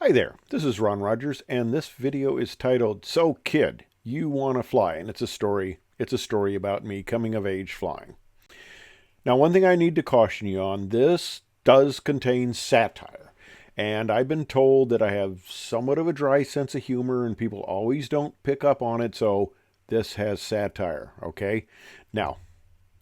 Hi there, this is Ron Rogers, and this video is titled, So Kid, You Wanna Fly? And it's a story about me coming of age flying. Now, one thing I need to caution you on, this does contain satire. And I've been told that I have somewhat of a dry sense of humor and people always don't pick up on it, so this has satire, okay? Now,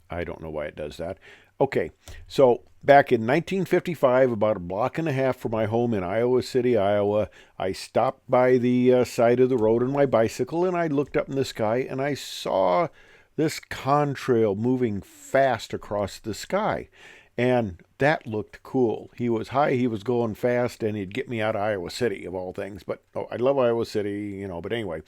I don't know why it does that. Okay, so back in 1955, about a block and a half from my home in Iowa City, Iowa, I stopped by the side of the road on my bicycle and I looked up in the sky and I saw this contrail moving fast across the sky. And that looked cool. He was high, he was going fast, and he'd get me out of Iowa City, of all things. But I love Iowa City, but anyway,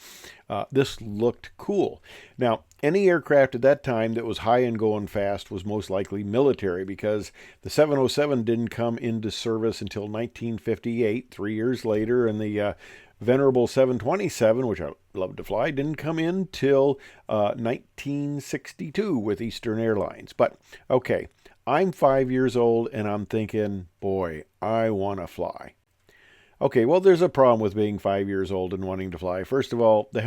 this looked cool. Now, any aircraft at that time that was high and going fast was most likely military because the 707 didn't come into service until 1958, 3 years later, and the venerable 727, which I love to fly, didn't come in till 1962 with Eastern Airlines. But okay, I'm 5 years old and I'm thinking, boy, I want to fly. Okay, well, there's a problem with being 5 years old and wanting to fly. First of all, the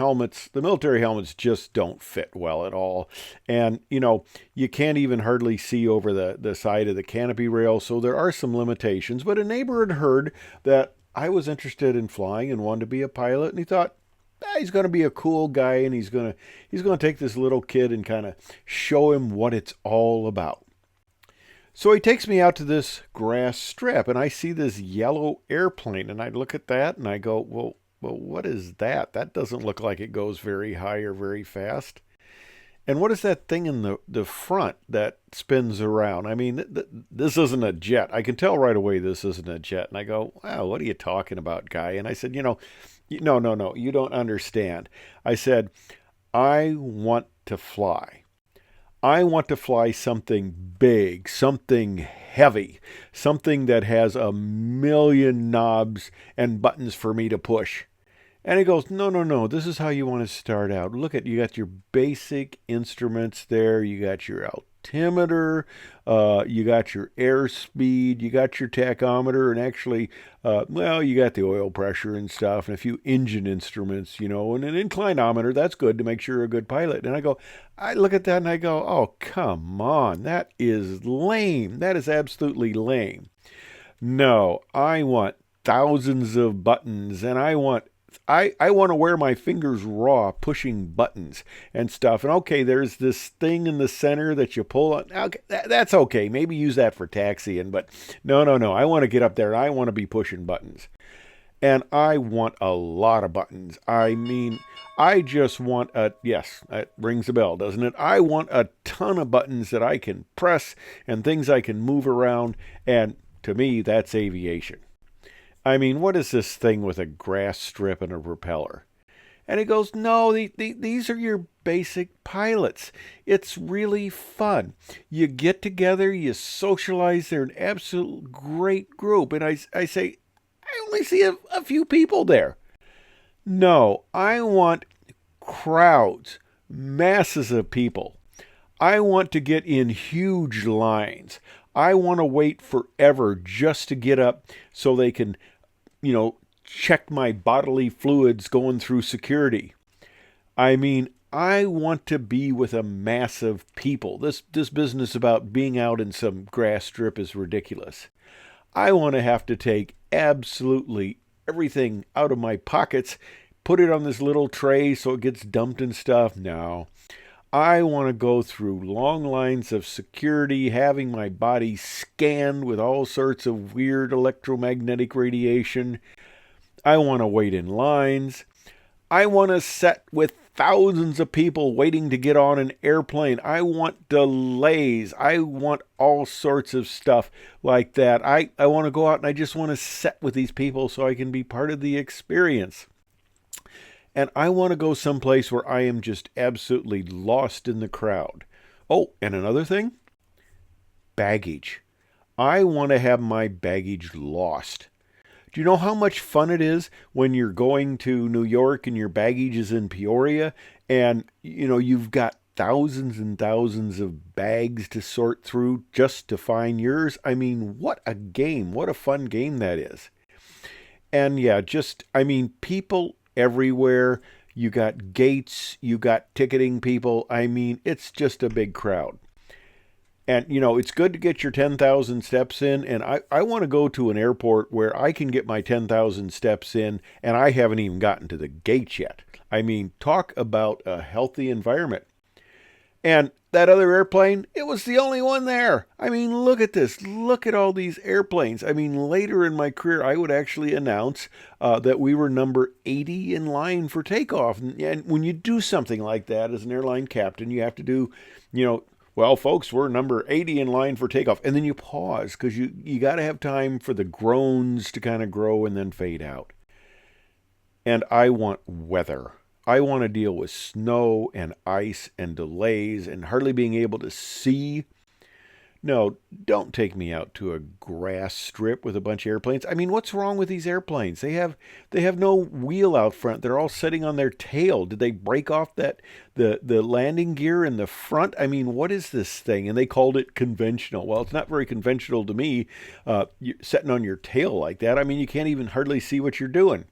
military helmets just don't fit well at all. And, you can't even hardly see over the side of the canopy rail, so there are some limitations. But a neighbor had heard that I was interested in flying and wanted to be a pilot, and he thought, he's going to be a cool guy, and he's going to take this little kid and kind of show him what it's all about. So he takes me out to this grass strip, and I see this yellow airplane, and I look at that, and I go, well, what is that? That doesn't look like it goes very high or very fast. And what is that thing in the front that spins around? I mean, this isn't a jet. I can tell right away this isn't a jet. And I go, wow, what are you talking about, guy? And I said, no, you don't understand. I said, I want to fly. I want to fly something big, something heavy, something that has a million knobs and buttons for me to push. And he goes, no, this is how you want to start out. Look you got your basic instruments there. You got your altimeter, you got your airspeed, you got your tachometer, and actually, you got the oil pressure and stuff, and a few engine instruments, and an inclinometer. That's good to make sure you're a good pilot. And I look at that and I go, oh, come on, that is lame. That is absolutely lame. No, I want thousands of buttons, and I want to wear my fingers raw pushing buttons and stuff. And okay, there's this thing in the center that you pull on. Okay, that's okay. Maybe use that for taxiing, but no. I want to get up there and I want to be pushing buttons. And I want a lot of buttons. I mean, I just want yes, that rings a bell, doesn't it? I want a ton of buttons that I can press and things I can move around. And to me, that's aviation. I mean, what is this thing with a grass strip and a propeller? And he goes, no, these are your basic pilots. It's really fun. You get together, you socialize. They're an absolute great group. And I say, I only see a few people there. No, I want crowds, masses of people. I want to get in huge lines. I want to wait forever just to get up so they can, check my bodily fluids going through security. I mean, I want to be with a mass of people. This business about being out in some grass strip is ridiculous. I want to have to take absolutely everything out of my pockets, put it on this little tray so it gets dumped and stuff. No. I want to go through long lines of security, having my body scanned with all sorts of weird electromagnetic radiation. I want to wait in lines. I want to sit with thousands of people waiting to get on an airplane. I want delays. I want all sorts of stuff like that. I want to go out and I just want to sit with these people so I can be part of the experience. And I want to go someplace where I am just absolutely lost in the crowd. Oh, and another thing, baggage. I want to have my baggage lost. Do you know how much fun it is when you're going to New York and your baggage is in Peoria and, you've got thousands and thousands of bags to sort through just to find yours? I mean, what a game. What a fun game that is. And yeah, just, I mean, people everywhere. You got gates, you got ticketing people. I mean, it's just a big crowd. And, it's good to get your 10,000 steps in. And I want to go to an airport where I can get my 10,000 steps in, and I haven't even gotten to the gates yet. I mean, talk about a healthy environment. And that other airplane, it was the only one there. I mean, look at this. Look at all these airplanes. I mean, later in my career, I would actually announce that we were number 80 in line for takeoff. And when you do something like that as an airline captain, you have to do, you know, well, folks, we're number 80 in line for takeoff. And then you pause because you got to have time for the groans to kind of grow and then fade out. And I want weather. I want to deal with snow and ice and delays and hardly being able to see. No, don't take me out to a grass strip with a bunch of airplanes. I mean, what's wrong with these airplanes? They have no wheel out front. They're all sitting on their tail. Did they break off the landing gear in the front? I mean, what is this thing? And they called it conventional. Well, it's not very conventional to me, sitting on your tail like that. I mean, you can't even hardly see what you're doing.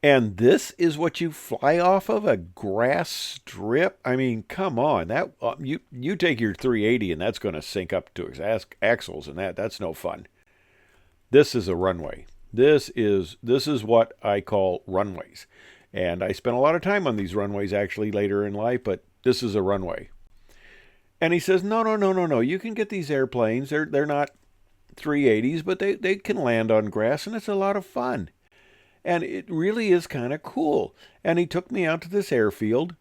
And this is what you fly off of, a grass strip? I mean, come on. That you take your 380 and that's going to sink up to its axles, and that's no fun. This is a runway. This is what I call runways. And I spent a lot of time on these runways actually later in life, but this is a runway. And he says, "No, no, no, no, no. You can get these airplanes. They're not 380s, but they can land on grass, and it's a lot of fun." And it really is kind of cool. And he took me out to this airfield.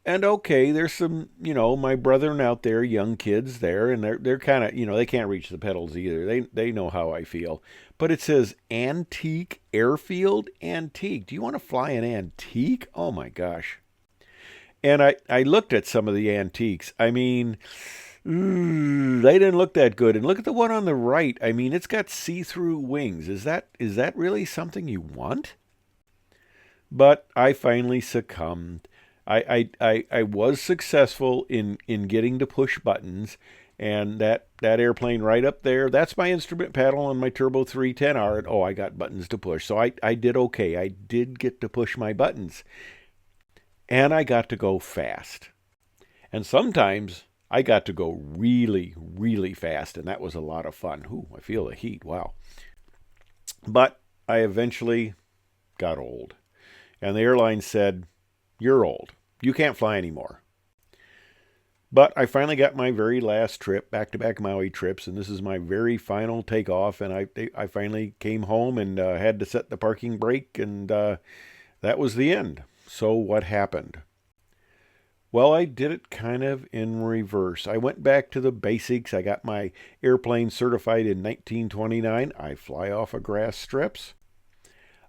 And okay, there's some, my brethren out there, young kids there, and they're kind of, they can't reach the pedals either. They know how I feel. But it says antique airfield, antique. Do you want to fly an antique? Oh my gosh. And I looked at some of the antiques. I mean, they didn't look that good. And look at the one on the right. I mean, it's got see-through wings. Is that really something you want? But I finally succumbed. I was successful in getting to push buttons, and that airplane right up there, that's my instrument panel on my Turbo 310R. And I got buttons to push. So I did okay. I did get to push my buttons. And I got to go fast. And sometimes I got to go really, really fast, and that was a lot of fun. Ooh, I feel the heat. Wow. But I eventually got old. And the airline said, "You're old. You can't fly anymore." But I finally got my very last trip, back-to-back Maui trips, and this is my very final takeoff, and I finally came home and had to set the parking brake, and that was the end. So what happened? Well, I did it kind of in reverse. I went back to the basics. I got my airplane certified in 1929. I fly off of grass strips.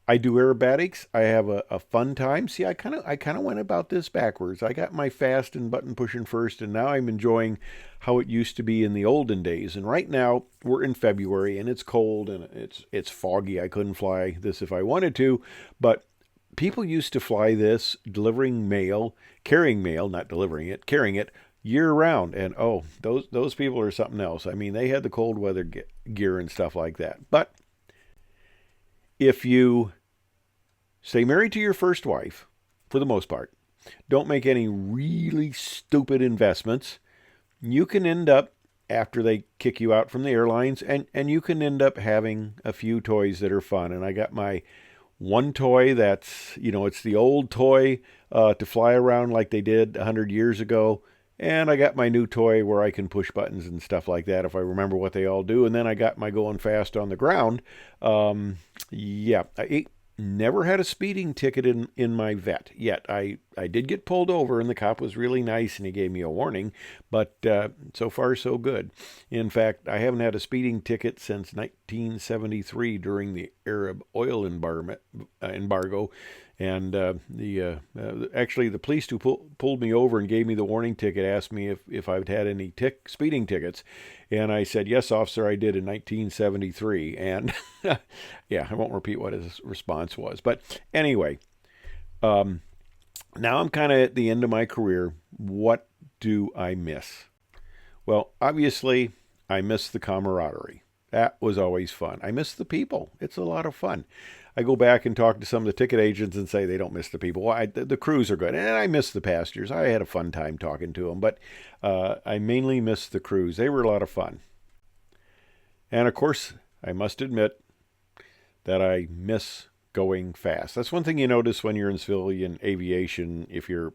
I do aerobatics. I have a fun time. See, I kind of went about this backwards. I got my fast and button pushing first, and now I'm enjoying how it used to be in the olden days. And right now we're in February, and it's cold and it's foggy. I couldn't fly this if I wanted to, but people used to fly this, delivering mail, carrying mail, not delivering it, carrying it year round. And those people are something else. I mean, they had the cold weather gear and stuff like that. But if you stay married to your first wife, for the most part, don't make any really stupid investments, you can end up, after they kick you out from the airlines, and you can end up having a few toys that are fun. And I got my one toy that's, it's the old toy to fly around like they did 100 years ago. And I got my new toy where I can push buttons and stuff like that if I remember what they all do. And then I got my going fast on the ground. I never had a speeding ticket in my vet yet. I did get pulled over, and the cop was really nice, and he gave me a warning. But so far, so good. In fact, I haven't had a speeding ticket since 1973 during the Arab oil embargo. And actually, the police who pulled me over and gave me the warning ticket asked me if I've had any speeding tickets. And I said, "Yes, officer, I did in 1973. And yeah, I won't repeat what his response was. But anyway, now I'm kind of at the end of my career. What do I miss? Well, obviously, I miss the camaraderie. That was always fun. I miss the people. It's a lot of fun. I go back and talk to some of the ticket agents and say they don't miss the people. Well, the crews are good. And I miss the passengers. I had a fun time talking to them. But I mainly miss the crews. They were a lot of fun. And of course, I must admit that I miss going fast. That's one thing you notice when you're in civilian aviation, if you're,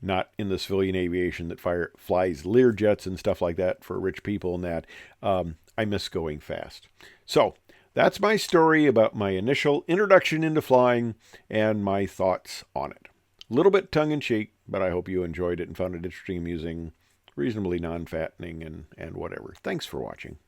not in the civilian aviation that flies Lear jets and stuff like that for rich people and that. I miss going fast. So that's my story about my initial introduction into flying and my thoughts on it. A little bit tongue-in-cheek, but I hope you enjoyed it and found it interesting, amusing, reasonably non-fattening, and whatever. Thanks for watching.